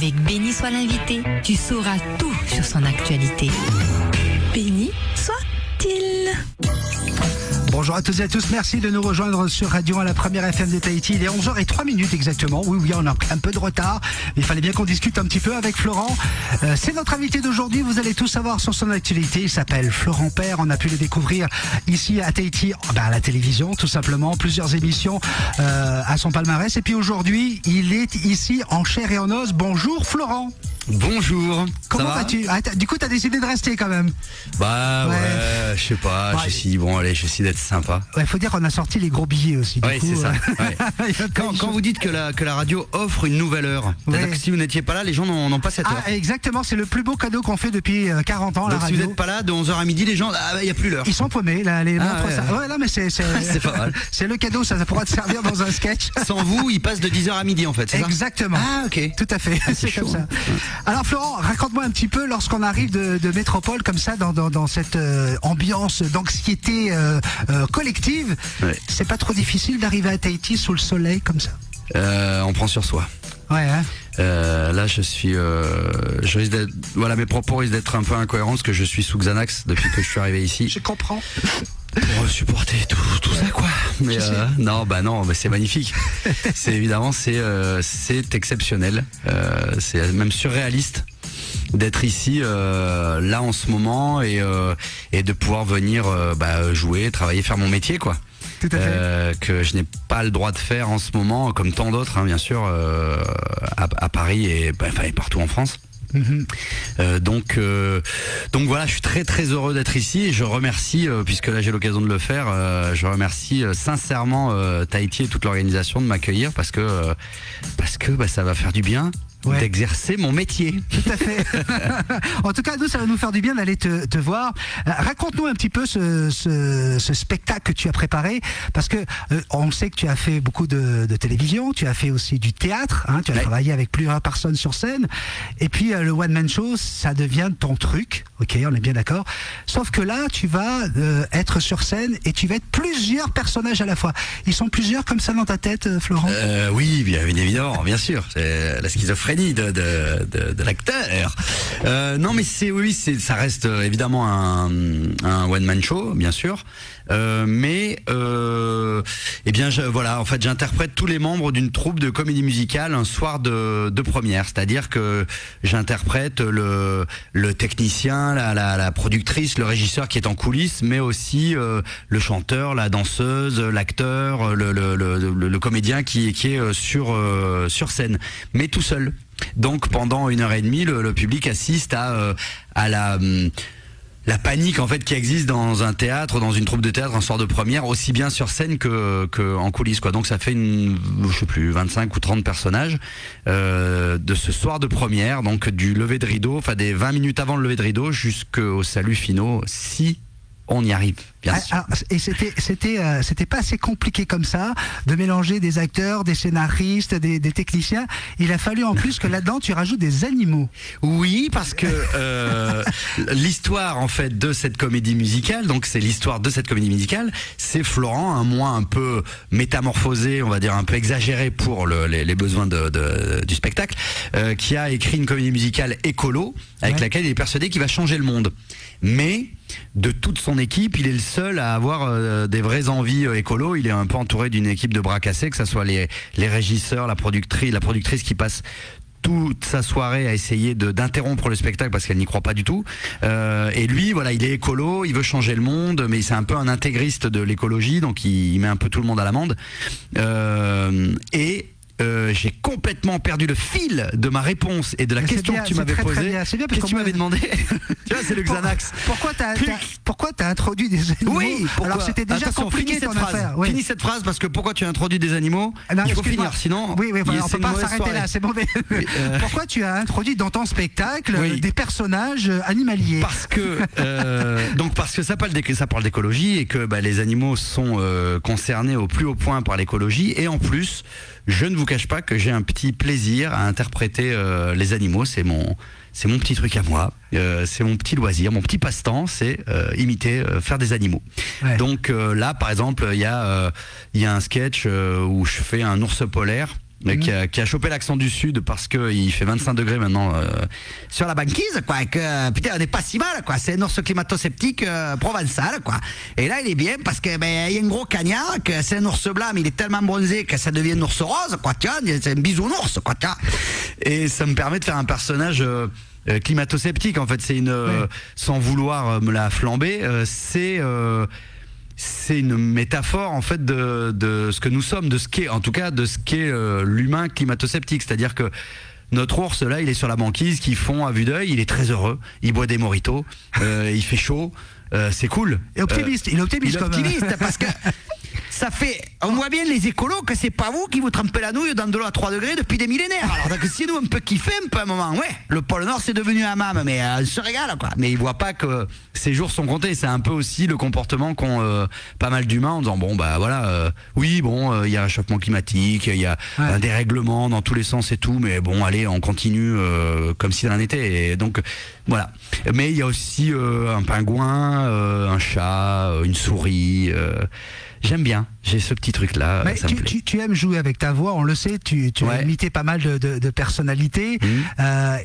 Avec Béni soit l'invité, tu sauras tout sur son actualité. Béni soit-il. Bonjour à toutes et à tous, merci de nous rejoindre sur Radio 1, la première FM de Tahiti. Il est 11h03 exactement. Oui, on a un peu de retard, mais il fallait bien qu'on discute un petit peu avec Florent. C'est notre invité d'aujourd'hui, vous allez tout savoir sur son actualité. Il s'appelle Florent Père, on a pu le découvrir ici à Tahiti, à la télévision tout simplement, plusieurs émissions à son palmarès. Et puis aujourd'hui, il est ici en chair et en os. Bonjour Florent. Bonjour. Comment vas-tu? Du coup, t'as décidé de rester quand même? Bah ouais, je sais pas. J'essaie d'être sympa. Ouais, faut dire qu'on a sorti les gros billets aussi. Ouais, c'est ça. Ouais. Quand vous dites que la radio offre une nouvelle heure, c'est-à-dire que si vous n'étiez pas là, les gens n'ont pas cette heure. Exactement, c'est le plus beau cadeau qu'on fait depuis 40 ans. Donc la radio. si vous n'êtes pas là, de 11h à midi, les gens, il n'y a plus l'heure. Ils sont paumés, là, les montres. Ouais, non, mais c'est pas mal. C'est le cadeau, ça pourra te servir dans un sketch. Sans vous, ils passent de 10h à midi en fait, c'est ça? Exactement. Ah, ok. Tout à fait. C'est comme ça. Alors Florent, raconte-moi un petit peu lorsqu'on arrive de métropole comme ça dans cette ambiance d'anxiété collective. Ouais. C'est pas trop difficile d'arriver à Tahiti sous le soleil comme ça? On prend sur soi. Ouais. Hein. Là, je risque d'être, mes propos risquent d'être un peu incohérents parce que je suis sous Xanax depuis que je suis arrivé ici. Je comprends. Pour supporter tout ça quoi. Mais non, mais c'est magnifique. C'est exceptionnel. C'est même surréaliste d'être ici là en ce moment et de pouvoir venir jouer, travailler, faire mon métier quoi. Tout à fait. Que je n'ai pas le droit de faire en ce moment, comme tant d'autres bien sûr, à Paris et partout en France. Donc voilà, je suis très très heureux d'être ici et je remercie, puisque là j'ai l'occasion de le faire, je remercie sincèrement Tahiti et toute l'organisation de m'accueillir parce que ça va faire du bien. Ouais. D'exercer mon métier. Tout à fait. En tout cas, nous, ça va nous faire du bien d'aller te voir. Raconte-nous un petit peu ce spectacle que tu as préparé, parce que on sait que tu as fait beaucoup de télévision, tu as fait aussi du théâtre, tu as travaillé avec plusieurs personnes sur scène, et puis le one-man show, ça devient ton truc, ok, on est bien d'accord, sauf que là, tu vas être sur scène et tu vas être plusieurs personnages à la fois. Ils sont plusieurs comme ça dans ta tête, Florent? Oui, bien évidemment, bien sûr. C'est la schizophrénie de l'acteur. Non mais ça reste évidemment un one man show bien sûr. J'interprète tous les membres d'une troupe de comédie musicale un soir de première, c'est-à-dire que j'interprète le technicien, la productrice, le régisseur qui est en coulisses, mais aussi le chanteur, la danseuse, l'acteur, le comédien qui est sur scène, mais tout seul. Donc pendant 1h30, le public assiste à la panique en fait qui existe dans un théâtre, dans une troupe de théâtre, un soir de première, aussi bien sur scène que en coulisses quoi. Donc ça fait 25 ou 30 personnages de ce soir de première, donc du lever de rideau, des 20 minutes avant le lever de rideau jusqu'au salut finaux, si on y arrive, bien sûr. Et c'était pas assez compliqué comme ça de mélanger des acteurs, des scénaristes, des techniciens. Il a fallu en plus que là-dedans tu rajoutes des animaux. Oui, parce que l'histoire en fait de cette comédie musicale, donc c'est l'histoire de cette comédie musicale, c'est Florent, un moi un peu métamorphosé, on va dire un peu exagéré pour les besoins du spectacle, qui a écrit une comédie musicale écolo avec laquelle il est persuadé qu'il va changer le monde. Mais de toute son équipe, il est le seul à avoir des vraies envies écolo. Il est un peu entouré d'une équipe de bras cassés, que ce soit les régisseurs, la productrice qui passe toute sa soirée à essayer d'interrompre le spectacle parce qu'elle n'y croit pas du tout. Et lui, il est écolo, il veut changer le monde, mais c'est un peu un intégriste de l'écologie, donc il met un peu tout le monde à l'amende. J'ai complètement perdu le fil de ma réponse et de la question que tu m'avais posée. Qu'est-ce que tu m'avais demandé? Tu vois, c'est le Xanax. Pourquoi t'as introduit des animaux? Oui, alors c'était déjà compliqué ton affaire. Oui. Finis cette phrase parce que pourquoi tu as introduit des animaux? Non, il faut finir, sinon. Oui, on peut pas s'arrêter là, c'est mauvais. Pourquoi tu as introduit dans ton spectacle des personnages animaliers? Parce que ça parle d'écologie et que les animaux sont concernés au plus haut point par l'écologie, et en plus je ne vous cache pas que j'ai un petit plaisir à interpréter les animaux. C'est mon petit truc à moi, c'est mon petit loisir, mon petit passe-temps, c'est imiter, faire des animaux. Ouais. Donc là, par exemple, il y a un sketch où je fais un ours polaire qui a chopé l'accent du sud parce que il fait 25 degrés maintenant sur la banquise, quoi, et que putain on n'est pas si mal, quoi. C'est un ours climato-sceptique provençal, quoi. Et là il est bien parce que il y a un gros cagnard, que c'est un ours blanc mais il est tellement bronzé que ça devient un ours rose, quoi. Tu vois, c'est un bisounours, quoi. Tu vois. Et ça me permet de faire un personnage climato-sceptique. En fait, c'est sans vouloir me la flamber, c'est une métaphore en fait de ce que nous sommes, de ce qu'est l'humain climato-sceptique. C'est-à-dire que notre ours là, il est sur la banquise, qui fond à vue d'œil, il est très heureux, il boit des mojitos, il fait chaud, c'est cool. Et optimiste, il est optimiste parce que ça fait, on voit bien les écolos que c'est pas vous qui vous trempez la nouille dans de l'eau à 3 degrés depuis des millénaires. Alors que si nous on peut kiffer un peu à un moment, ouais, le pôle Nord c'est devenu un hammam, mais on se régale, quoi. Mais ils voient pas que ces jours sont comptés. C'est un peu aussi le comportement qu'ont pas mal d'humains en disant bon bah voilà, oui bon, il y a un réchauffement climatique, il y a un dérèglement dans tous les sens et tout, mais bon allez on continue comme si rien n'était. Et donc voilà. Mais il y a aussi un pingouin, un chat, une souris. J'aime bien, j'ai ce petit truc-là. Mais tu aimes jouer avec ta voix, on le sait, tu as imité pas mal de personnalités.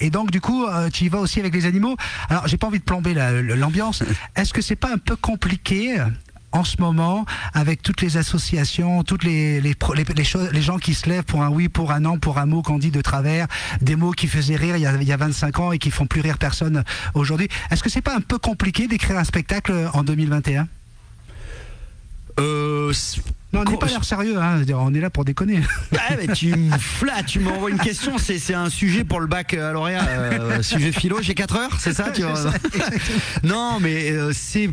Et donc, du coup, tu y vas aussi avec les animaux. Alors, j'ai pas envie de plomber l'ambiance. Est-ce que c'est pas un peu compliqué en ce moment, avec toutes les associations, toutes les gens qui se lèvent pour un oui, pour un non, pour un mot qu'on dit de travers, des mots qui faisaient rire il y a 25 ans et qui font plus rire personne aujourd'hui. Est-ce que c'est pas un peu compliqué d'écrire un spectacle en 2021 ? Non, on n'est pas l'air sérieux, hein. On est là pour déconner. Mais tu me flattes, tu m'envoies une question, c'est un sujet pour le bac à lauréat, sujet philo, j'ai 4 heures, c'est ça, Non, mais c'est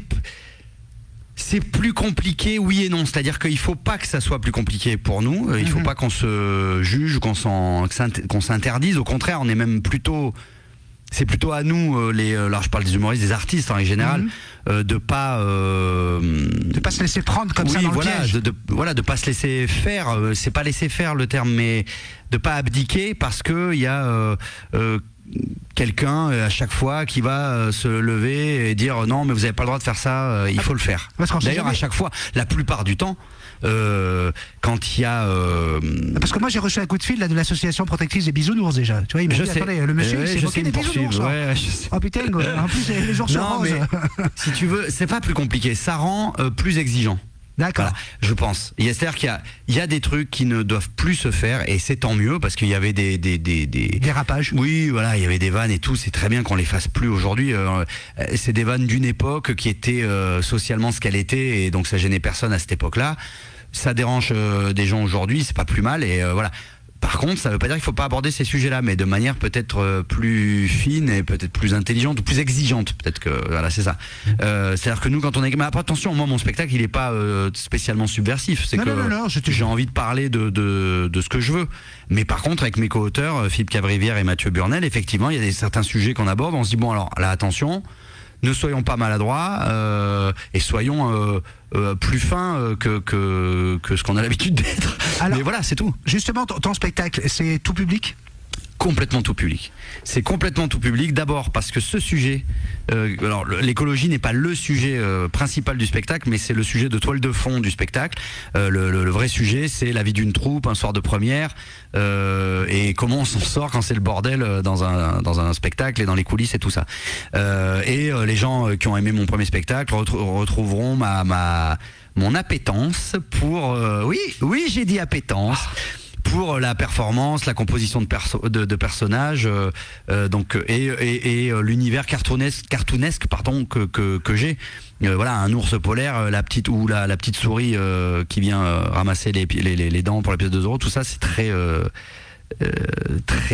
plus compliqué, oui et non. C'est-à-dire qu'il faut pas que ça soit plus compliqué pour nous. Il faut pas qu'on se juge, qu'on s'interdise. Au contraire, on est même plutôt... C'est plutôt à nous, là je parle des humoristes, des artistes en général, de pas se laisser prendre comme ça dans le piège. De pas se laisser faire. C'est pas laisser faire le terme, mais de pas abdiquer parce que il y a quelqu'un à chaque fois qui va se lever et dire non mais vous avez pas le droit de faire ça, il faut le faire. D'ailleurs à chaque fois, la plupart du temps. Quand il y a parce que moi j'ai reçu un coup de fil là, de l'association protectrice des bisounours déjà. Tu vois, il m'a dit attendez, le monsieur il s'est moqué des bisounours. Oh putain, en plus les ours roses. Si tu veux, c'est pas plus compliqué, ça rend plus exigeant. D'accord. Voilà, je pense. C'est-à-dire qu'il y a des trucs qui ne doivent plus se faire et c'est tant mieux parce qu'il y avait des dérapages. Oui, voilà, il y avait des vannes et tout. C'est très bien qu'on les fasse plus aujourd'hui. C'est des vannes d'une époque qui était socialement ce qu'elle était et donc ça gênait personne à cette époque-là. Ça dérange des gens aujourd'hui, c'est pas plus mal et voilà. Par contre, ça veut pas dire qu'il faut pas aborder ces sujets-là, mais de manière peut-être plus fine et peut-être plus intelligente ou plus exigeante. Peut-être que voilà, c'est ça. C'est-à-dire que nous, quand on est, mais attention, moi, mon spectacle, il est pas spécialement subversif. C'est que j'ai envie de parler de ce que je veux. Mais par contre, avec mes co-auteurs, Philippe Cavrivière et Mathieu Burnel, effectivement, il y a certains sujets qu'on aborde. On se dit bon, alors là, attention. Ne soyons pas maladroits et soyons plus fins que ce qu'on a l'habitude d'être. Mais voilà, c'est tout. Justement, ton spectacle, c'est tout public ? Complètement tout public. C'est complètement tout public. D'abord parce que ce sujet, alors l'écologie n'est pas le sujet principal du spectacle, mais c'est le sujet de toile de fond du spectacle. Le vrai sujet, c'est la vie d'une troupe, un soir de première, et comment on s'en sort quand c'est le bordel dans un spectacle et dans les coulisses et tout ça. Et les gens qui ont aimé mon premier spectacle retrouveront mon appétence pour oui j'ai dit appétence. Pour la performance, la composition de personnages, donc et l'univers cartoonesque pardon que j'ai. Voilà, un ours polaire, la petite souris qui vient ramasser les dents pour la pièce de 2 €. Tout ça, c'est très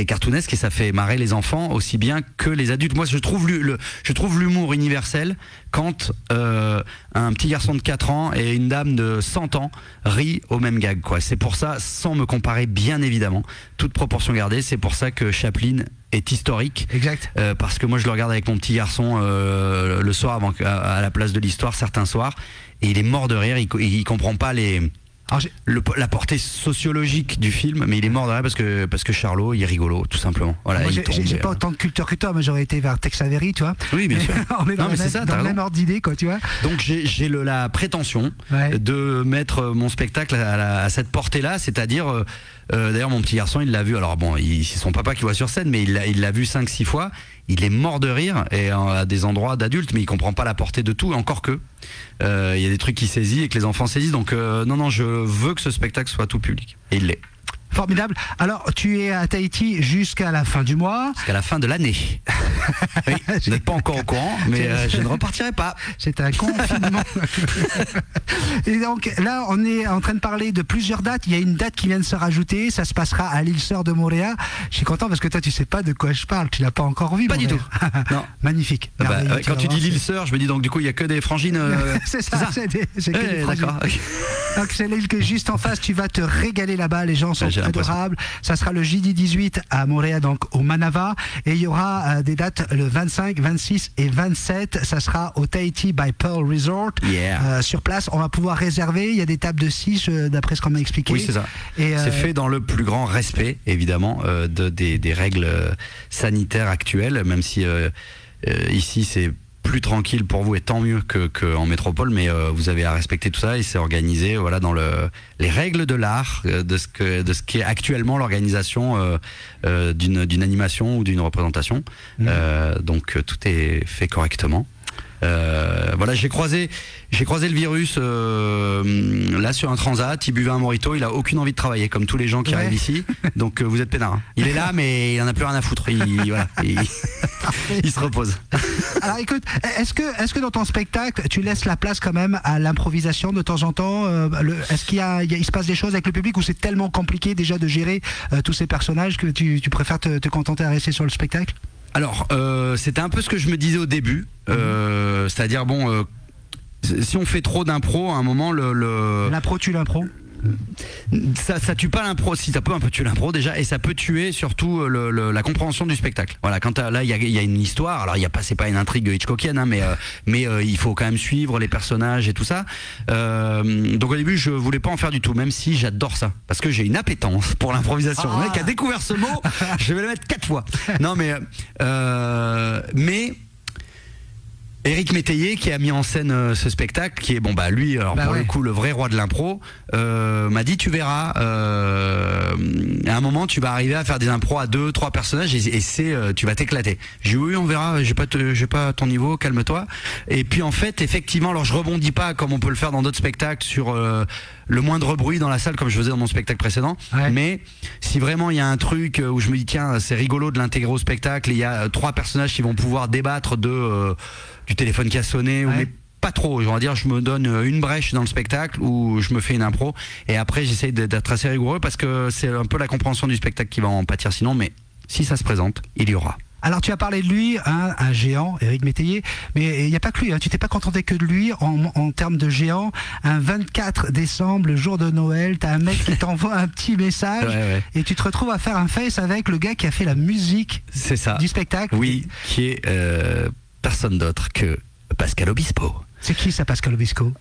cartoonesque et ça fait marrer les enfants aussi bien que les adultes. Moi, je trouve l'humour universel quand un petit garçon de 4 ans et une dame de 100 ans rient au même gag, quoi. C'est pour ça, sans me comparer bien évidemment, toute proportion gardée, c'est pour ça que Chaplin est historique. Exact. Parce que moi je le regarde avec mon petit garçon le soir à la place de l'histoire certains soirs et il est mort de rire, il comprend pas Alors, la portée sociologique du film, mais il est mort de rire parce que Charlot, il est rigolo, tout simplement. Voilà, moi, j'ai pas autant de culture que toi, mais j'aurais été vers Tex Avery, tu vois. Oui, bien sûr. On est dans le même ordre d'idée, quoi, tu vois. Donc j'ai la prétention de mettre mon spectacle à cette portée-là, c'est-à-dire d'ailleurs mon petit garçon il l'a vu, alors bon c'est son papa qui voit sur scène, mais il l'a vu 5-6 fois, il est mort de rire et à des endroits d'adultes, mais il comprend pas la portée de tout, encore que il y a des trucs qu'il saisit et que les enfants saisissent, donc non je veux que ce spectacle soit tout public, et il l'est. Formidable. Alors, tu es à Tahiti jusqu'à la fin du mois. Jusqu'à la fin de l'année. Oui, vous n'êtes pas encore au courant, mais je ne repartirai pas. C'est un confinement. Et donc, là, on est en train de parler de plusieurs dates. Il y a une date qui vient de se rajouter. Ça se passera à l'île Sœur de Montréal. Je suis content parce que toi, tu sais pas de quoi je parle. Tu l'as pas encore vu. Pas du tout. Non. Magnifique. Quand tu dis l'île Sœur, je me dis donc du coup, il n'y a que des frangines. C'est ça. C'est que des frangines. D'accord. Donc, c'est l'île que juste en face. Tu vas te régaler là-bas. Les gens sont adorable. Ça sera le jeudi 18 à Montréal, donc au Manava, et il y aura des dates le 25, 26 et 27. Ça sera au Tahiti by Pearl Resort. Sur place, on va pouvoir réserver. Il y a des tables de 6 d'après ce qu'on m'a expliqué. Oui, c'est ça. Et c'est fait dans le plus grand respect, évidemment, des règles sanitaires actuelles, même si ici c'est plus tranquille pour vous et tant mieux qu'en métropole, mais vous avez à respecter tout ça et c'est organisé dans les règles de l'art, de ce qui est actuellement l'organisation d'une animation ou d'une représentation. Donc tout est fait correctement. J'ai croisé le virus là sur un transat, il buvait un mojito, il a aucune envie de travailler comme tous les gens qui arrivent ici, donc vous êtes peinard. Il est là mais il en a plus rien à foutre, il se repose. Alors écoute, est-ce que dans ton spectacle tu laisses la place quand même à l'improvisation de temps en temps, est-ce qu'il se passe des choses avec le public ou c'est tellement compliqué déjà de gérer tous ces personnages que tu préfères te contenter à rester sur le spectacle? Alors, c'était un peu ce que je me disais au début, c'est-à-dire si on fait trop d'impro, à un moment l'impro tue l'impro. Ça tue pas l'impro, si ça peut un peu tuer l'impro déjà, et ça peut tuer surtout la compréhension du spectacle. Voilà, quand là il y a une histoire, alors c'est pas une intrigue Hitchcockienne, hein, mais il faut quand même suivre les personnages et tout ça. Donc au début je voulais pas en faire du tout, même si j'adore ça, parce que j'ai une appétence pour l'improvisation. Le mec a découvert ce mot, je vais le mettre 4 fois. Non mais Éric Métayer qui a mis en scène ce spectacle, qui est lui le coup le vrai roi de l'impro, m'a dit tu verras, à un moment tu vas arriver à faire des impros à 2-3 personnages et tu vas t'éclater. J'ai dit oui on verra, j'ai pas à ton niveau, calme-toi. Et puis en fait effectivement, alors je rebondis pas comme on peut le faire dans d'autres spectacles sur le moindre bruit dans la salle comme je faisais dans mon spectacle précédent, mais si vraiment il y a un truc où je me dis tiens c'est rigolo de l'intégrer au spectacle, il y a 3 personnages qui vont pouvoir débattre du téléphone qui a sonné, mais pas trop, on va dire je me donne une brèche dans le spectacle où je me fais une impro et après j'essaye d'être assez rigoureux parce que c'est un peu la compréhension du spectacle qui va en pâtir sinon, mais si ça se présente, il y aura. Alors tu as parlé de lui, un géant, Éric Métayer, mais il n'y a pas que lui, tu t'es pas contenté que de lui en termes de géant. Un 24 décembre, le jour de Noël, t'as un mec qui t'envoie un petit message et tu te retrouves à faire un face avec le gars qui a fait la musique du spectacle. Oui, qui est personne d'autre que Pascal Obispo. C'est qui ça, Pascal Obispo?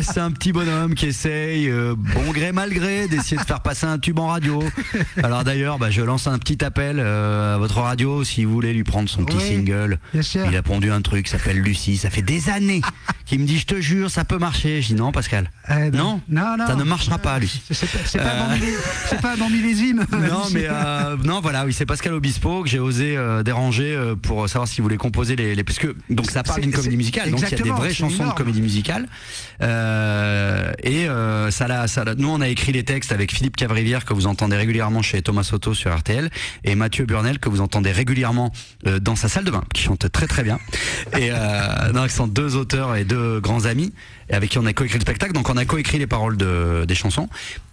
C'est un petit bonhomme qui essaye, bon gré mal gré, d'essayer de faire passer un tube en radio. Alors d'ailleurs, je lance un petit appel à votre radio si vous voulez lui prendre son petit single. Il a pondu un truc qui s'appelle Lucie, ça fait des années qu'il me dit je te jure ça peut marcher. Je dis non Pascal, non, ça ne marchera pas lui. C'est pas un bon millésime. Non mais c'est Pascal Obispo que j'ai osé déranger pour savoir s'il voulait composer parce que donc ça parle d'une comédie musicale. Donc il y a des vraies chansons de comédie musicale nous on a écrit les textes avec Philippe Cavrivière que vous entendez régulièrement chez Thomas Soto sur RTL et Mathieu Burnel que vous entendez régulièrement dans sa salle de bain qui chante très très bien et ils sont 2 auteurs et 2 grands amis avec qui on a coécrit le spectacle, donc on a coécrit les paroles des chansons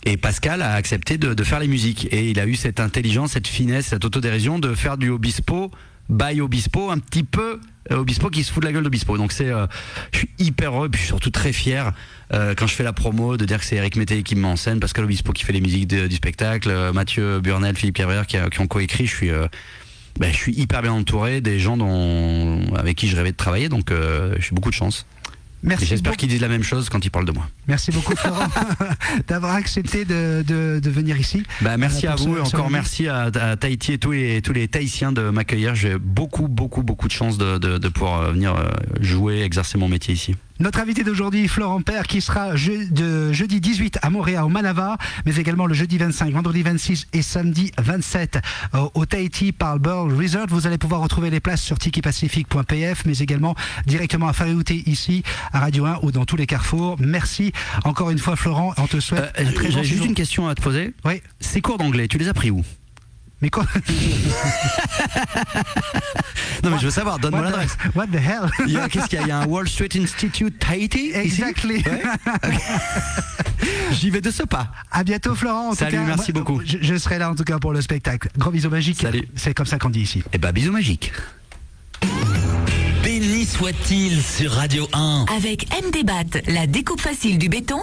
et Pascal a accepté de faire les musiques et il a eu cette intelligence, cette finesse, cette autodérision de faire du Obispo by Obispo, un petit peu Obispo qui se fout de la gueule d'Obispo. Donc je suis hyper heureux, puis je suis surtout très fier quand je fais la promo de dire que c'est Éric Métayer qui me met en scène, Pascal Obispo qui fait les musiques du spectacle, Mathieu Burnel, Philippe Cavrière qui ont coécrit. Je suis hyper bien entouré des gens avec qui je rêvais de travailler, donc j'ai beaucoup de chance. Merci. J'espère qu'ils disent la même chose quand ils parlent de moi. Merci beaucoup Florent d'avoir accepté de venir ici. Merci à vous et encore merci à Tahiti et tous les Tahitiens de m'accueillir. J'ai beaucoup de chance de pouvoir venir jouer, exercer mon métier ici. Notre invité d'aujourd'hui, Florent Père, qui sera jeudi 18 à Montréal, au Manava, mais également le jeudi 25, vendredi 26 et samedi 27 au Tahiti par Burl Resort. Vous allez pouvoir retrouver les places sur tikipacific.pf, mais également directement à Fariouté ici, à Radio 1 ou dans tous les carrefours. Merci encore une fois Florent, on te souhaite un très bon J'ai juste séjour. une question à te poser. Oui. Ces cours d'anglais, tu les as pris où? Mais quoi? Non mais je veux savoir, donne-moi l'adresse. What the hell? Qu'est-ce qu'il y a? Il y a un Wall Street Institute Tahiti ici? Exactly. Ouais. Okay. J'y vais de ce pas. À bientôt Florent. En Salut, tout cas, merci beaucoup. Je serai là en tout cas pour le spectacle. Gros bisous magiques. Salut. C'est comme ça qu'on dit ici. Eh ben bisous magiques. Béni soit-il sur Radio 1. Avec MDBAT, la découpe facile du béton.